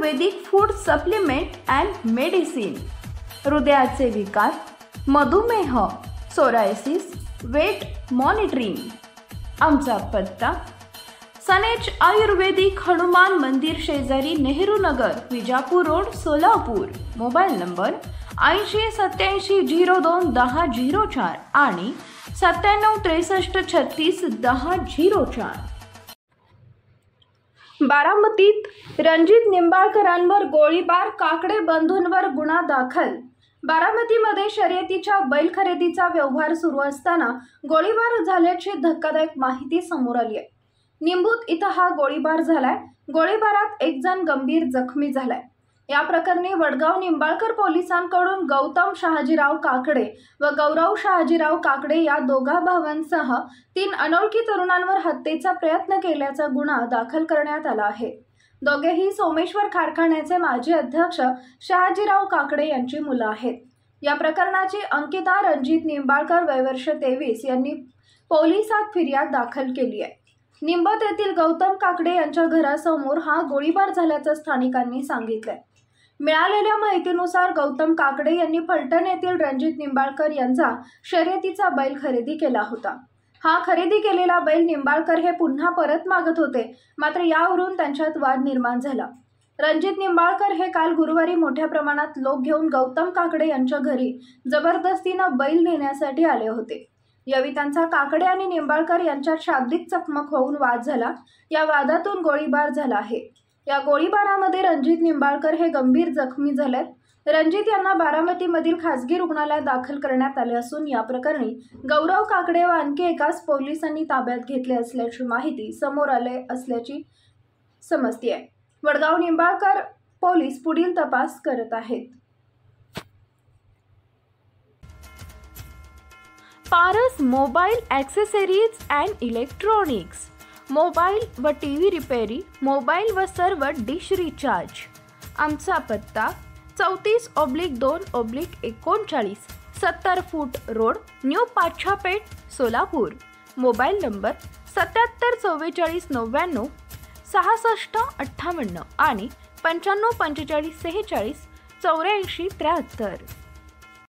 Ayurvedic food supplement and medicine, हृदयाचे विकार, मधुमेह, सोरायसिस, वेट मॉनिटरिंग। आमचा पत्ता सनेज आयुर्वेदिक हनुमान मंदिर शेजारी Nehru Nagar, Vijapur road, Solapur. Mobile number 8087021004 आणि 9763361004। बारामतीत रणजित निंबाळकरांवर गोळीबार, काकडे बंधूंवर गुन्हा दाखल। बारामतीमध्ये शर्यतीच्या बैल खरेदीचा व्यवहार सुरू असताना गोळीबार झाल्याची धक्कादायक माहिती समोर आली आहे। निंबूत इथं हा गोळीबार झालाय। गोळीबारात एक जण गंभीर जखमी झालाय। या प्रकरणी वडगाव निंबाळकर पोलिसांकडून गौतम शहाजीराव काकडे व गौरव शहाजीराव काकडे या दोघा भावांसह 3 अनोळखी तरुणांवर हत्येचा प्रयत्न केल्याचा गुन्हा दाखल करण्यात आला आहे। दोघेही सोमेश्वर कारखान्याचे माजी अध्यक्ष शहाजीराव काकडे यांची मुलं आहेत। या प्रकरणाची अंकिता रणजित निंबाळकर वय वर्ष 23 यांनी पोलिसात फिर्याद दाखल केली आहे। निंबत येथील गौतम काकडे यांच्या घरासमोर हा गोळीबार झाल्याचं स्थानिकांनी सांगितलंय। मिळालेल्या माहितीनुसार गौतम काकडे यांनी फलटण येथील रणजित निंबाळकर यांचा शर्यतीचा बैल खरेदी केला होता। हा खरेदी केलेला बैल निंबाळकर हे पुन्हा परत मागत होते, मात्र यावरून त्यांच्यात वाद निर्माण झाला। रणजित निंबाळकर हे काल गुरुवारी मोठ्या प्रमाणात लोक घेऊन गौतम काकडे यांच्या घरी जबरदस्तीनं बैल नेण्यासाठी आले होते। यावेळी त्यांचा काकडे आणि निंबाळकर यांच्यात शाब्दिक चकमक होऊन वाद झाला। या वादातून गोळीबार झाला आहे। या गोळीबारामध्ये रणजित निंबाळकर हे गंभीर जखमी झालेत। रणजित यांना बारामतीमधील खासगी रुग्णालयात दाखल करण्यात आले असून या प्रकरणी गौरव काकडे व आणखी एकास पोलिसांनी ताब्यात घेतले असल्याची माहिती समोर आले असल्याची समजते। वडगाव निंबाळकर पोलीस पुढील तपास करत आहेत। Paras mobile accessories and electronics, mobile व टीव्ही रिपेरी, मोबाईल व सर्व डिश रिचार्ज। आमचा पत्ता 34/2/39, 70 फूट road, new Pachhapeth, Solapur. Mobile number 774499 6658 आणि 954546 8473।